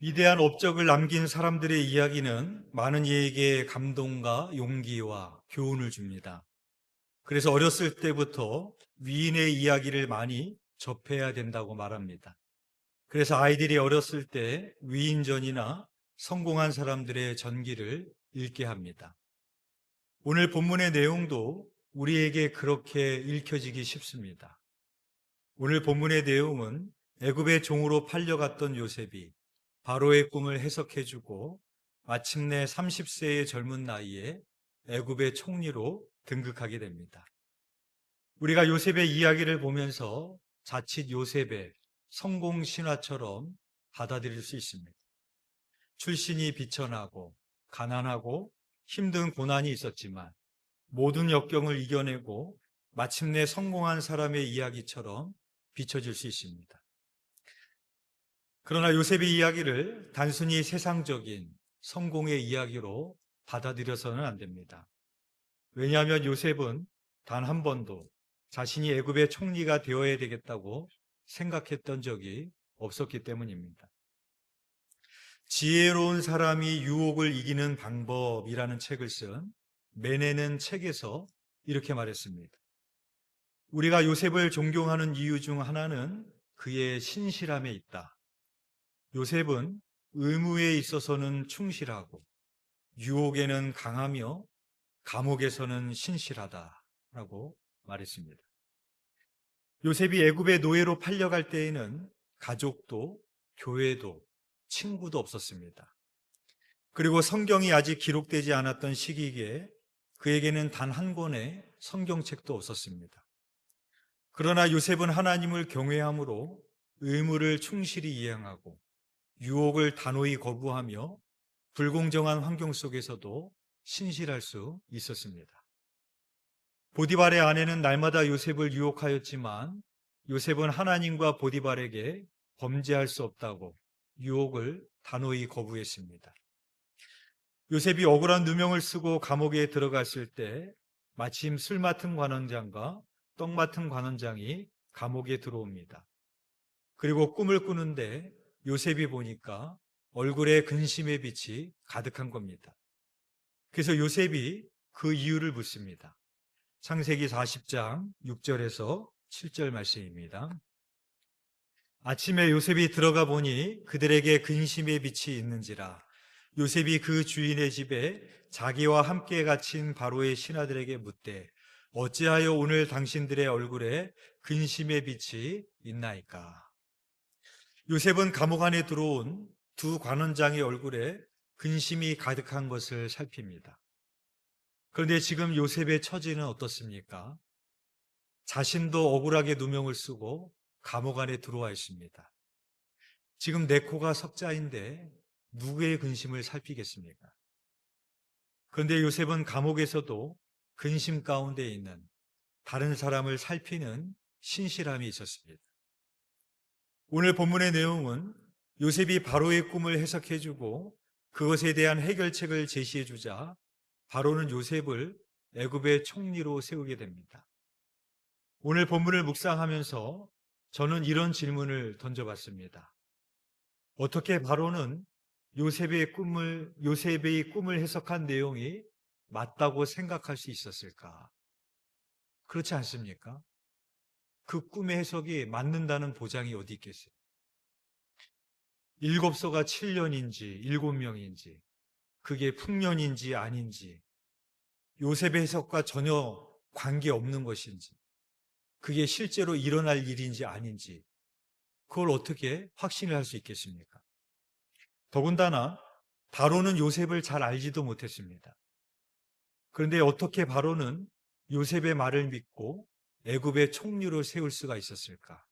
위대한 업적을 남긴 사람들의 이야기는 많은 이에게 감동과 용기와 교훈을 줍니다. 그래서 어렸을 때부터 위인의 이야기를 많이 접해야 된다고 말합니다. 그래서 아이들이 어렸을 때 위인전이나 성공한 사람들의 전기를 읽게 합니다. 오늘 본문의 내용도 우리에게 그렇게 읽혀지기 쉽습니다. 오늘 본문의 내용은 애굽의 종으로 팔려갔던 요셉이 바로의 꿈을 해석해주고 마침내 30세의 젊은 나이에 애굽의 총리로 등극하게 됩니다. 우리가 요셉의 이야기를 보면서 자칫 요셉의 성공 신화처럼 받아들일 수 있습니다. 출신이 비천하고 가난하고 힘든 고난이 있었지만 모든 역경을 이겨내고 마침내 성공한 사람의 이야기처럼 비춰질 수 있습니다. 그러나 요셉의 이야기를 단순히 세상적인 성공의 이야기로 받아들여서는 안 됩니다. 왜냐하면 요셉은 단 한 번도 자신이 애굽의 총리가 되어야 되겠다고 생각했던 적이 없었기 때문입니다. 지혜로운 사람이 유혹을 이기는 방법이라는 책을 쓴 메네는 책에서 이렇게 말했습니다. 우리가 요셉을 존경하는 이유 중 하나는 그의 신실함에 있다. 요셉은 의무에 있어서는 충실하고 유혹에는 강하며 감옥에서는 신실하다라고 말했습니다. 요셉이 애굽의 노예로 팔려갈 때에는 가족도 교회도 친구도 없었습니다. 그리고 성경이 아직 기록되지 않았던 시기에 그에게는 단 한 권의 성경책도 없었습니다. 그러나 요셉은 하나님을 경외함으로 의무를 충실히 이행하고 유혹을 단호히 거부하며 불공정한 환경 속에서도 신실할 수 있었습니다. 보디발의 아내는 날마다 요셉을 유혹하였지만 요셉은 하나님과 보디발에게 범죄할 수 없다고 유혹을 단호히 거부했습니다. 요셉이 억울한 누명을 쓰고 감옥에 들어갔을 때 마침 술 맡은 관원장과 떡 맡은 관원장이 감옥에 들어옵니다. 그리고 꿈을 꾸는데 요셉이 보니까 얼굴에 근심의 빛이 가득한 겁니다. 그래서 요셉이 그 이유를 묻습니다. 창세기 40장 6절에서 7절 말씀입니다. 아침에 요셉이 들어가 보니 그들에게 근심의 빛이 있는지라. 요셉이 그 주인의 집에 자기와 함께 갇힌 바로의 신하들에게 묻되 어찌하여 오늘 당신들의 얼굴에 근심의 빛이 있나이까. 요셉은 감옥 안에 들어온 두 관원장의 얼굴에 근심이 가득한 것을 살핍니다. 그런데 지금 요셉의 처지는 어떻습니까? 자신도 억울하게 누명을 쓰고 감옥 안에 들어와 있습니다. 지금 내 코가 석자인데 누구의 근심을 살피겠습니까? 그런데 요셉은 감옥에서도 근심 가운데 있는 다른 사람을 살피는 신실함이 있었습니다. 오늘 본문의 내용은 요셉이 바로의 꿈을 해석해주고 그것에 대한 해결책을 제시해주자 바로는 요셉을 애굽의 총리로 세우게 됩니다. 오늘 본문을 묵상하면서 저는 이런 질문을 던져봤습니다. 어떻게 바로는 요셉의 꿈을 해석한 내용이 맞다고 생각할 수 있었을까? 그렇지 않습니까? 그 꿈의 해석이 맞는다는 보장이 어디 있겠어요? 7서가 7년인지 7명인지 그게 풍년인지 아닌지 요셉의 해석과 전혀 관계없는 것인지 그게 실제로 일어날 일인지 아닌지 그걸 어떻게 확신을 할 수 있겠습니까? 더군다나 바로는 요셉을 잘 알지도 못했습니다. 그런데 어떻게 바로는 요셉의 말을 믿고 애굽의 총리로 세울 수가 있었을까?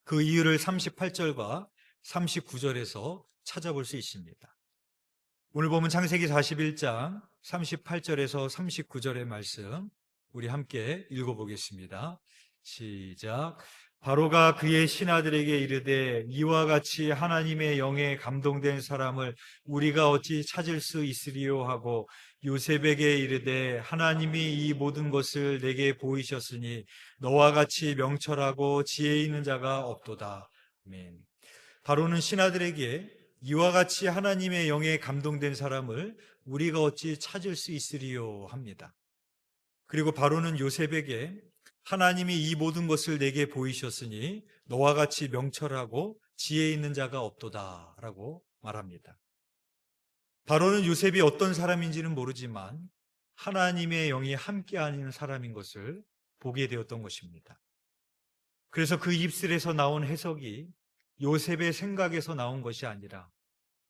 그 이유를 38절과 39절에서 찾아볼 수 있습니다. 오늘 보면 창세기 41장 38절에서 39절의 말씀 우리 함께 읽어보겠습니다. 시작. 바로가 그의 신하들에게 이르되 이와 같이 하나님의 영에 감동된 사람을 우리가 어찌 찾을 수 있으리요 하고 요셉에게 이르되 하나님이 이 모든 것을 내게 보이셨으니 너와 같이 명철하고 지혜 있는 자가 없도다. 아멘. 바로는 신하들에게 이와 같이 하나님의 영에 감동된 사람을 우리가 어찌 찾을 수 있으리요 합니다. 그리고 바로는 요셉에게 하나님이 이 모든 것을 내게 보이셨으니 너와 같이 명철하고 지혜 있는 자가 없도다 라고 말합니다. 바로는 요셉이 어떤 사람인지는 모르지만 하나님의 영이 함께하는 사람인 것을 보게 되었던 것입니다. 그래서 그 입술에서 나온 해석이 요셉의 생각에서 나온 것이 아니라,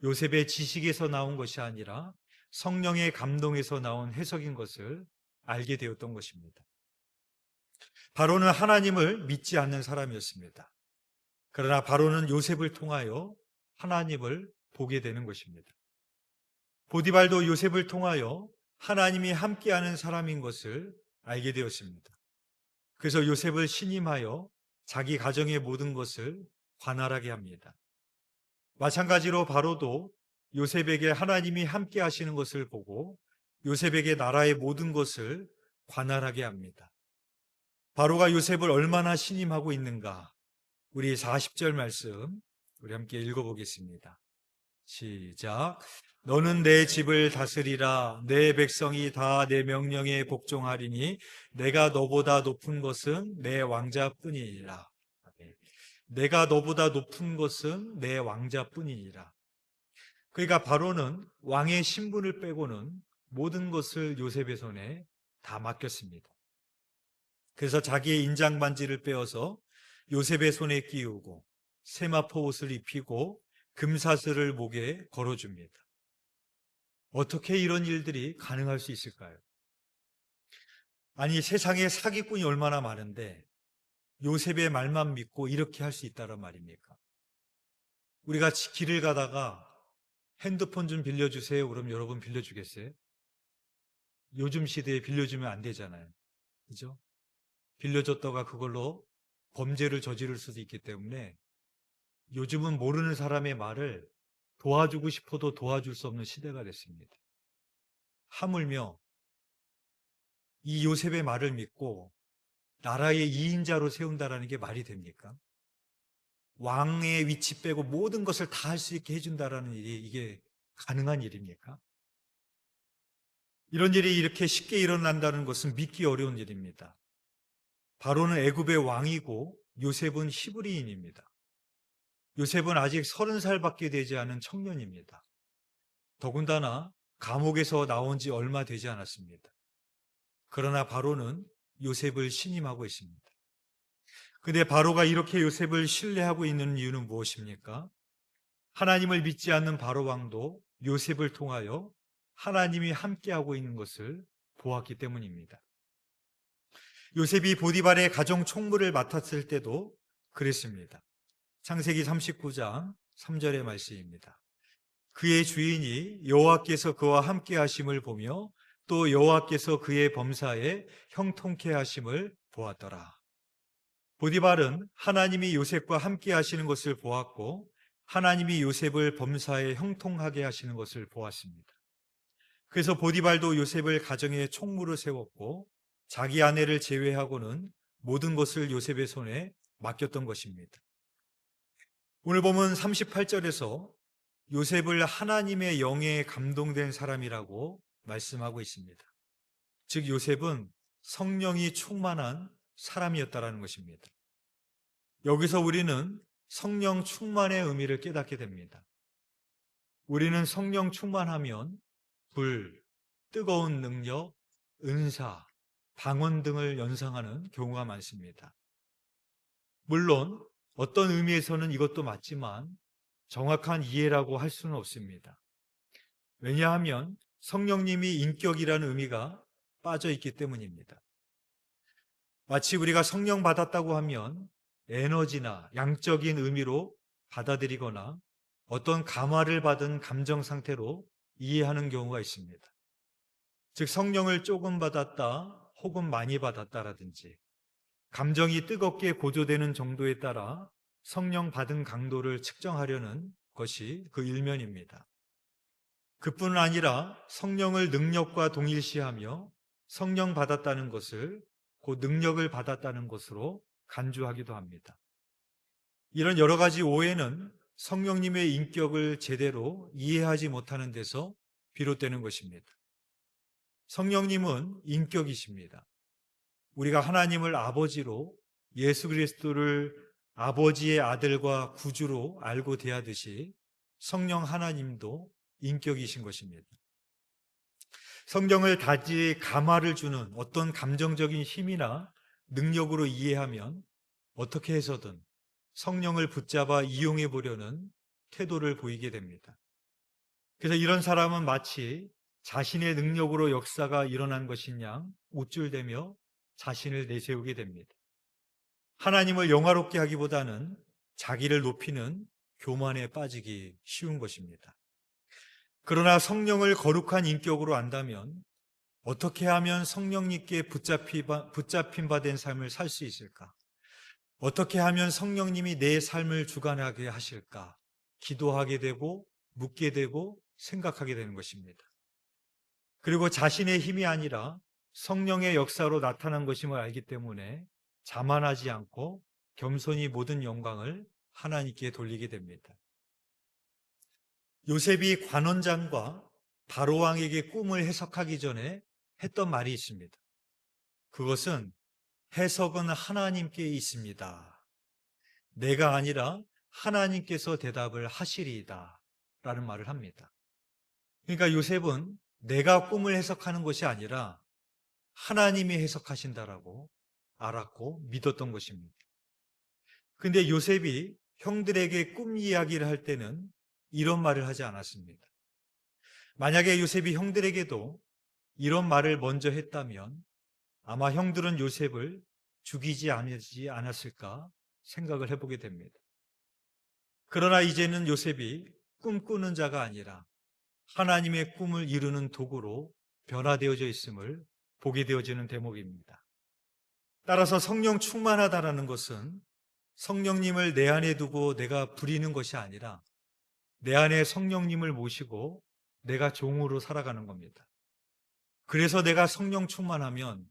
요셉의 지식에서 나온 것이 아니라 성령의 감동에서 나온 해석인 것을 알게 되었던 것입니다. 바로는 하나님을 믿지 않는 사람이었습니다. 그러나 바로는 요셉을 통하여 하나님을 보게 되는 것입니다. 보디발도 요셉을 통하여 하나님이 함께하는 사람인 것을 알게 되었습니다. 그래서 요셉을 신임하여 자기 가정의 모든 것을 관할하게 합니다. 마찬가지로 바로도 요셉에게 하나님이 함께 하시는 것을 보고 요셉에게 나라의 모든 것을 관할하게 합니다. 바로가 요셉을 얼마나 신임하고 있는가? 우리 40절 말씀 우리 함께 읽어보겠습니다. 시작. 너는 내 집을 다스리라. 내 백성이 다 내 명령에 복종하리니 내가 너보다 높은 것은 내 왕자뿐이니라. 내가 너보다 높은 것은 내 왕자뿐이니라. 그러니까 바로는 왕의 신분을 빼고는 모든 것을 요셉의 손에 다 맡겼습니다. 그래서 자기의 인장 반지를 빼어서 요셉의 손에 끼우고 세마포 옷을 입히고 금사슬을 목에 걸어줍니다. 어떻게 이런 일들이 가능할 수 있을까요? 아니, 세상에 사기꾼이 얼마나 많은데 요셉의 말만 믿고 이렇게 할 수 있다란 말입니까? 우리가 길을 가다가 핸드폰 좀 빌려주세요. 그럼 여러분 빌려주겠어요? 요즘 시대에 빌려주면 안 되잖아요. 그죠? 빌려줬다가 그걸로 범죄를 저지를 수도 있기 때문에 요즘은 모르는 사람의 말을 도와주고 싶어도 도와줄 수 없는 시대가 됐습니다. 하물며 이 요셉의 말을 믿고 나라의 2인자로 세운다라는 게 말이 됩니까? 왕의 위치 빼고 모든 것을 다 할 수 있게 해준다라는 일이 이게 가능한 일입니까? 이런 일이 이렇게 쉽게 일어난다는 것은 믿기 어려운 일입니다. 바로는 애굽의 왕이고 요셉은 히브리인입니다. 요셉은 아직 30살밖에 되지 않은 청년입니다. 더군다나 감옥에서 나온 지 얼마 되지 않았습니다. 그러나 바로는 요셉을 신임하고 있습니다. 근데 바로가 이렇게 요셉을 신뢰하고 있는 이유는 무엇입니까? 하나님을 믿지 않는 바로 왕도 요셉을 통하여 하나님이 함께하고 있는 것을 보았기 때문입니다. 요셉이 보디발의 가정 총무를 맡았을 때도 그랬습니다. 창세기 39장 3절의 말씀입니다. 그의 주인이 여호와께서 그와 함께 하심을 보며 또 여호와께서 그의 범사에 형통케 하심을 보았더라. 보디발은 하나님이 요셉과 함께 하시는 것을 보았고 하나님이 요셉을 범사에 형통하게 하시는 것을 보았습니다. 그래서 보디발도 요셉을 가정의 총무로 세웠고 자기 아내를 제외하고는 모든 것을 요셉의 손에 맡겼던 것입니다. 오늘 보면 38절에서 요셉을 하나님의 영에 감동된 사람이라고 말씀하고 있습니다. 즉 요셉은 성령이 충만한 사람이었다라는 것입니다. 여기서 우리는 성령 충만의 의미를 깨닫게 됩니다. 우리는 성령 충만하면 불, 뜨거운 능력, 은사, 방언 등을 연상하는 경우가 많습니다. 물론 어떤 의미에서는 이것도 맞지만 정확한 이해라고 할 수는 없습니다. 왜냐하면 성령님이 인격이라는 의미가 빠져 있기 때문입니다. 마치 우리가 성령 받았다고 하면 에너지나 양적인 의미로 받아들이거나 어떤 감화를 받은 감정 상태로 이해하는 경우가 있습니다. 즉 성령을 조금 받았다 혹은 많이 받았다라든지 감정이 뜨겁게 고조되는 정도에 따라 성령 받은 강도를 측정하려는 것이 그 일면입니다. 그뿐 아니라 성령을 능력과 동일시하며 성령 받았다는 것을 그 능력을 받았다는 것으로 간주하기도 합니다. 이런 여러 가지 오해는 성령님의 인격을 제대로 이해하지 못하는 데서 비롯되는 것입니다. 성령님은 인격이십니다. 우리가 하나님을 아버지로, 예수 그리스도를 아버지의 아들과 구주로 알고 대하듯이 성령 하나님도 인격이신 것입니다. 성경을 단지 감화를 주는 어떤 감정적인 힘이나 능력으로 이해하면 어떻게 해서든 성령을 붙잡아 이용해 보려는 태도를 보이게 됩니다. 그래서 이런 사람은 마치 자신의 능력으로 역사가 일어난 것인 양 우쭐대며 자신을 내세우게 됩니다. 하나님을 영화롭게 하기보다는 자기를 높이는 교만에 빠지기 쉬운 것입니다. 그러나 성령을 거룩한 인격으로 안다면 어떻게 하면 성령님께 붙잡힌 바 된 삶을 살 수 있을까? 어떻게 하면 성령님이 내 삶을 주관하게 하실까? 기도하게 되고 묻게 되고 생각하게 되는 것입니다. 그리고 자신의 힘이 아니라 성령의 역사로 나타난 것임을 알기 때문에 자만하지 않고 겸손히 모든 영광을 하나님께 돌리게 됩니다. 요셉이 관원장과 바로왕에게 꿈을 해석하기 전에 했던 말이 있습니다. 그것은 해석은 하나님께 있습니다. 내가 아니라 하나님께서 대답을 하시리이다 라는 말을 합니다. 그러니까 요셉은 내가 꿈을 해석하는 것이 아니라 하나님이 해석하신다라고 알았고 믿었던 것입니다. 근데 요셉이 형들에게 꿈 이야기를 할 때는 이런 말을 하지 않았습니다. 만약에 요셉이 형들에게도 이런 말을 먼저 했다면 아마 형들은 요셉을 죽이지 않았을까 생각을 해보게 됩니다. 그러나 이제는 요셉이 꿈꾸는 자가 아니라 하나님의 꿈을 이루는 도구로 변화되어져 있음을 보게 되어지는 대목입니다. 따라서 성령 충만하다라는 것은 성령님을 내 안에 두고 내가 부리는 것이 아니라 내 안에 성령님을 모시고 내가 종으로 살아가는 겁니다. 그래서 내가 성령 충만하면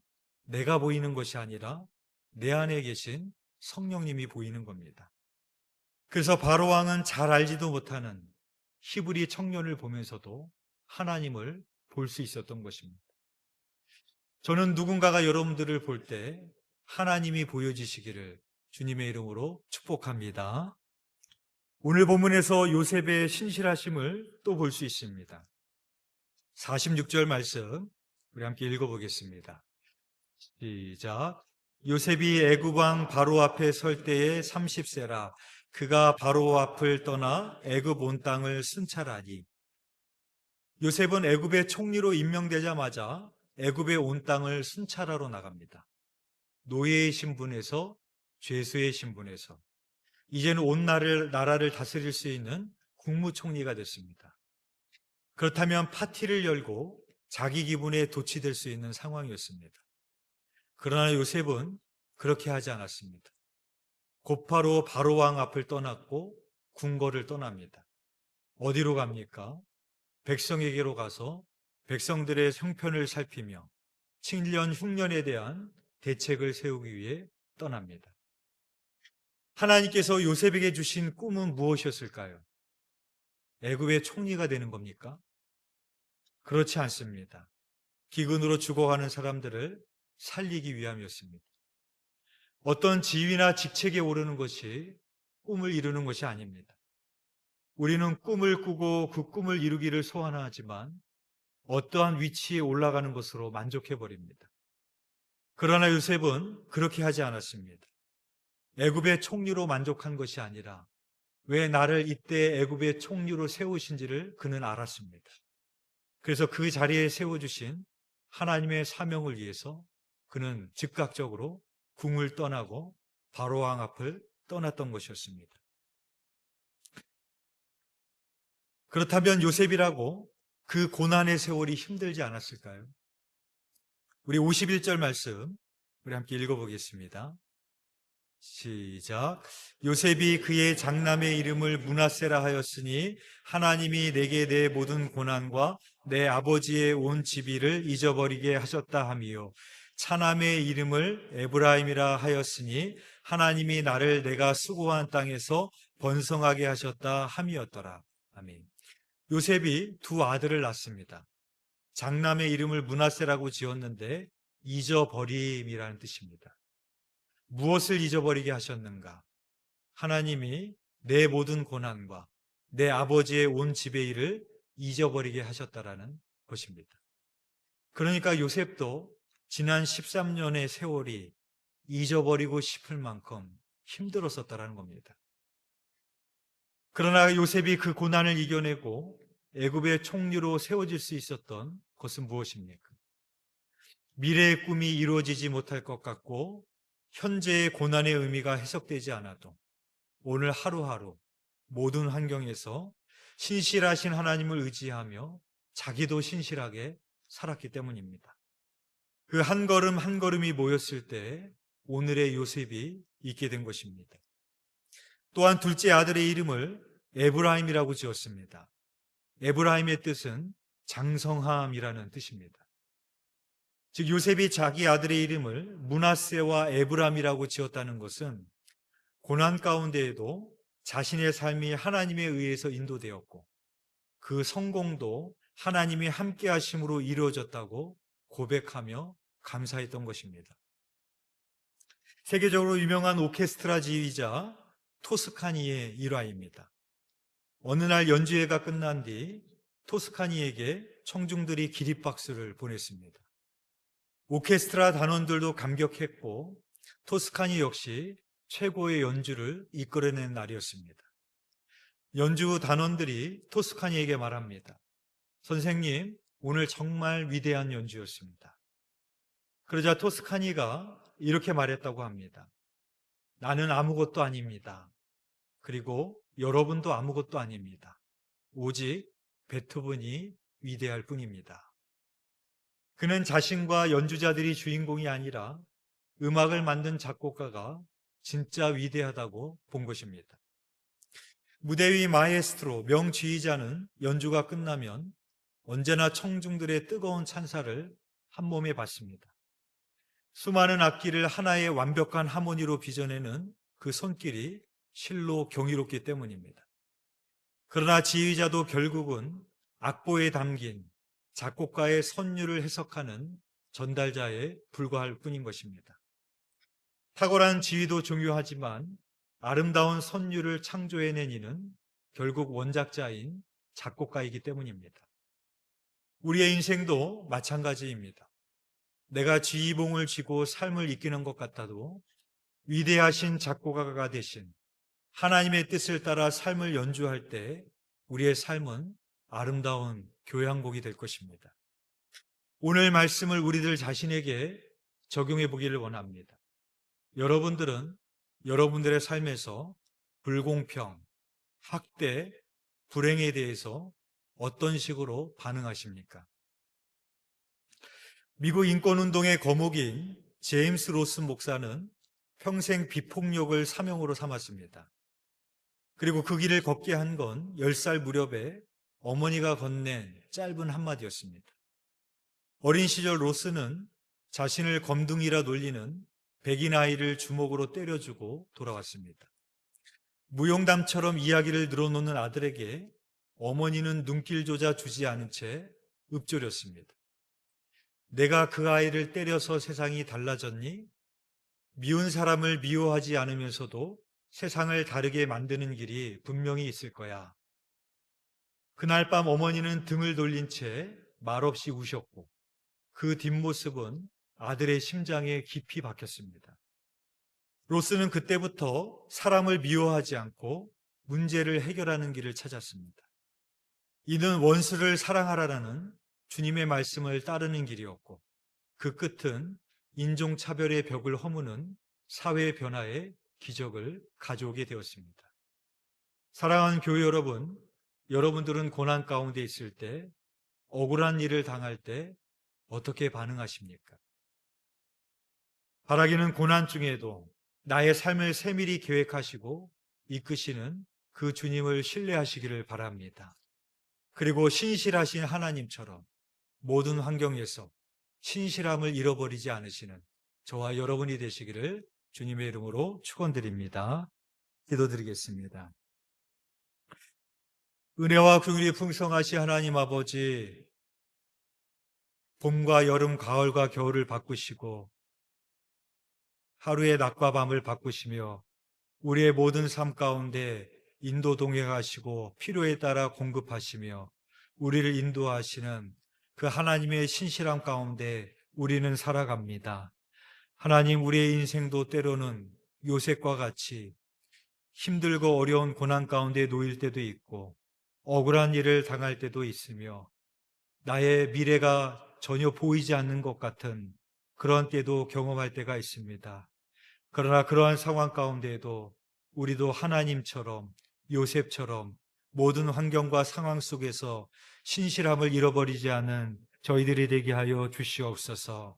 내가 보이는 것이 아니라 내 안에 계신 성령님이 보이는 겁니다. 그래서 바로왕은 잘 알지도 못하는 히브리 청년을 보면서도 하나님을 볼 수 있었던 것입니다. 저는 누군가가 여러분들을 볼 때 하나님이 보여지시기를 주님의 이름으로 축복합니다. 오늘 본문에서 요셉의 신실하심을 또 볼 수 있습니다. 46절 말씀 우리 함께 읽어보겠습니다. 시작. 요셉이 애굽 왕 바로 앞에 설 때에 30세라. 그가 바로 앞을 떠나 애굽 온 땅을 순찰하니. 요셉은 애굽의 총리로 임명되자마자 애굽의 온 땅을 순찰하러 나갑니다. 노예의 신분에서 죄수의 신분에서 이제는 온 나라를 다스릴 수 있는 국무총리가 됐습니다. 그렇다면 파티를 열고 자기 기분에 도취될 수 있는 상황이었습니다. 그러나 요셉은 그렇게 하지 않았습니다. 곧바로 바로왕 앞을 떠났고 궁궐을 떠납니다. 어디로 갑니까? 백성에게로 가서 백성들의 형편을 살피며 7년 흉년에 대한 대책을 세우기 위해 떠납니다. 하나님께서 요셉에게 주신 꿈은 무엇이었을까요? 애굽의 총리가 되는 겁니까? 그렇지 않습니다. 기근으로 죽어가는 사람들을 살리기 위함이었습니다. 어떤 지위나 직책에 오르는 것이 꿈을 이루는 것이 아닙니다. 우리는 꿈을 꾸고 그 꿈을 이루기를 소원하지만 어떠한 위치에 올라가는 것으로 만족해버립니다. 그러나 요셉은 그렇게 하지 않았습니다. 애굽의 총리로 만족한 것이 아니라 왜 나를 이때 애굽의 총리로 세우신지를 그는 알았습니다. 그래서 그 자리에 세워주신 하나님의 사명을 위해서 그는 즉각적으로 궁을 떠나고 바로왕 앞을 떠났던 것이었습니다. 그렇다면 요셉이라고 그 고난의 세월이 힘들지 않았을까요? 우리 51절 말씀 우리 함께 읽어보겠습니다. 시작. 요셉이 그의 장남의 이름을 므낫세라 하였으니 하나님이 내게 내 모든 고난과 내 아버지의 온 지비를 잊어버리게 하셨다 하미요. 사남의 이름을 에브라임이라 하였으니 하나님이 나를 내가 수고한 땅에서 번성하게 하셨다 함이었더라. 아멘. 요셉이 두 아들을 낳습니다. 장남의 이름을 므낫세라고 지었는데 잊어버림이라는 뜻입니다. 무엇을 잊어버리게 하셨는가? 하나님이 내 모든 고난과 내 아버지의 온 집의 일을 잊어버리게 하셨다라는 것입니다. 그러니까 요셉도 지난 13년의 세월이 잊어버리고 싶을 만큼 힘들었었다라는 겁니다. 그러나 요셉이 그 고난을 이겨내고 애굽의 총리로 세워질 수 있었던 것은 무엇입니까? 미래의 꿈이 이루어지지 못할 것 같고 현재의 고난의 의미가 해석되지 않아도 오늘 하루하루 모든 환경에서 신실하신 하나님을 의지하며 자기도 신실하게 살았기 때문입니다. 그 한 걸음 한 걸음이 모였을 때 오늘의 요셉이 있게 된 것입니다. 또한 둘째 아들의 이름을 에브라임이라고 지었습니다. 에브라임의 뜻은 장성함이라는 뜻입니다. 즉 요셉이 자기 아들의 이름을 므낫세와 에브라임이라고 지었다는 것은 고난 가운데에도 자신의 삶이 하나님에 의해서 인도되었고 그 성공도 하나님이 함께 하심으로 이루어졌다고 고백하며 감사했던 것입니다. 세계적으로 유명한 오케스트라 지휘자 토스카니의 일화입니다. 어느 날 연주회가 끝난 뒤 토스카니에게 청중들이 기립박수를 보냈습니다. 오케스트라 단원들도 감격했고 토스카니 역시 최고의 연주를 이끌어낸 날이었습니다. 연주 단원들이 토스카니에게 말합니다. 선생님, 오늘 정말 위대한 연주였습니다. 그러자 토스카니가 이렇게 말했다고 합니다. 나는 아무것도 아닙니다. 그리고 여러분도 아무것도 아닙니다. 오직 베토벤이 위대할 뿐입니다. 그는 자신과 연주자들이 주인공이 아니라 음악을 만든 작곡가가 진짜 위대하다고 본 것입니다. 무대 위 마에스트로, 명지휘자는 연주가 끝나면 언제나 청중들의 뜨거운 찬사를 한 몸에 받습니다. 수많은 악기를 하나의 완벽한 하모니로 빚어내는 그 손길이 실로 경이롭기 때문입니다. 그러나 지휘자도 결국은 악보에 담긴 작곡가의 선율을 해석하는 전달자에 불과할 뿐인 것입니다. 탁월한 지휘도 중요하지만 아름다운 선율을 창조해낸 이는 결국 원작자인 작곡가이기 때문입니다. 우리의 인생도 마찬가지입니다. 내가 지휘봉을 쥐고 삶을 이끄는 것 같아도 위대하신 작곡가가 되신 하나님의 뜻을 따라 삶을 연주할 때 우리의 삶은 아름다운 교향곡이 될 것입니다. 오늘 말씀을 우리들 자신에게 적용해 보기를 원합니다. 여러분들은 여러분들의 삶에서 불공평, 학대, 불행에 대해서 어떤 식으로 반응하십니까? 미국 인권운동의 거목인 제임스 로스 목사는 평생 비폭력을 사명으로 삼았습니다. 그리고 그 길을 걷게 한 건 10살 무렵에 어머니가 건넨 짧은 한마디였습니다. 어린 시절 로스는 자신을 검둥이라 놀리는 백인 아이를 주먹으로 때려주고 돌아왔습니다. 무용담처럼 이야기를 늘어놓는 아들에게 어머니는 눈길조차 주지 않은 채 읊조렸습니다. 내가 그 아이를 때려서 세상이 달라졌니? 미운 사람을 미워하지 않으면서도 세상을 다르게 만드는 길이 분명히 있을 거야. 그날 밤 어머니는 등을 돌린 채 말없이 우셨고 그 뒷모습은 아들의 심장에 깊이 박혔습니다. 로스는 그때부터 사람을 미워하지 않고 문제를 해결하는 길을 찾았습니다. 이는 원수를 사랑하라는 주님의 말씀을 따르는 길이었고 그 끝은 인종차별의 벽을 허무는 사회 변화의 기적을 가져오게 되었습니다. 사랑하는 교회 여러분, 여러분들은 고난 가운데 있을 때, 억울한 일을 당할 때 어떻게 반응하십니까? 바라기는 고난 중에도 나의 삶을 세밀히 계획하시고 이끄시는 그 주님을 신뢰하시기를 바랍니다. 그리고 신실하신 하나님처럼 모든 환경에서 신실함을 잃어버리지 않으시는 저와 여러분이 되시기를 주님의 이름으로 축원드립니다. 기도드리겠습니다. 은혜와 긍휼이 풍성하신 하나님 아버지, 봄과 여름, 가을과 겨울을 바꾸시고 하루의 낮과 밤을 바꾸시며 우리의 모든 삶 가운데 인도 동행하시고 필요에 따라 공급하시며 우리를 인도하시는 그 하나님의 신실함 가운데 우리는 살아갑니다. 하나님, 우리의 인생도 때로는 요셉과 같이 힘들고 어려운 고난 가운데 놓일 때도 있고 억울한 일을 당할 때도 있으며 나의 미래가 전혀 보이지 않는 것 같은 그런 때도 경험할 때가 있습니다. 그러나 그러한 상황 가운데에도 우리도 하나님처럼 요셉처럼 모든 환경과 상황 속에서 신실함을 잃어버리지 않은 저희들이 되게 하여 주시옵소서.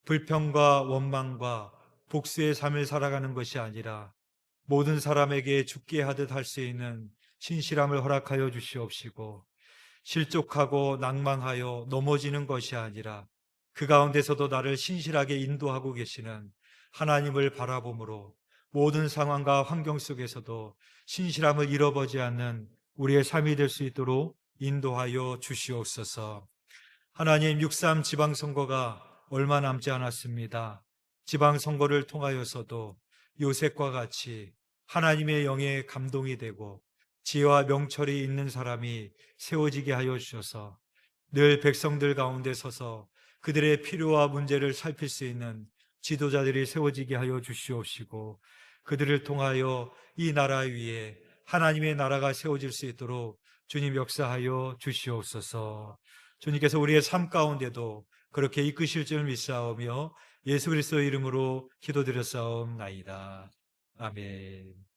불평과 원망과 복수의 삶을 살아가는 것이 아니라 모든 사람에게 죽게 하듯 할 수 있는 신실함을 허락하여 주시옵시고, 실족하고 낭망하여 넘어지는 것이 아니라 그 가운데서도 나를 신실하게 인도하고 계시는 하나님을 바라봄으로 모든 상황과 환경 속에서도 신실함을 잃어버리지 않는 우리의 삶이 될 수 있도록 인도하여 주시옵소서. 하나님, 6.3 지방선거가 얼마 남지 않았습니다. 지방선거를 통하여서도 요셉과 같이 하나님의 영에 감동이 되고 지혜와 명철이 있는 사람이 세워지게 하여 주셔서 늘 백성들 가운데 서서 그들의 필요와 문제를 살필 수 있는 지도자들이 세워지게 하여 주시옵시고, 그들을 통하여 이 나라 위에 하나님의 나라가 세워질 수 있도록 주님 역사하여 주시옵소서. 주님께서 우리의 삶 가운데도 그렇게 이끄실 줄 믿사오며 예수 그리스도의 이름으로 기도드렸사옵나이다. 아멘.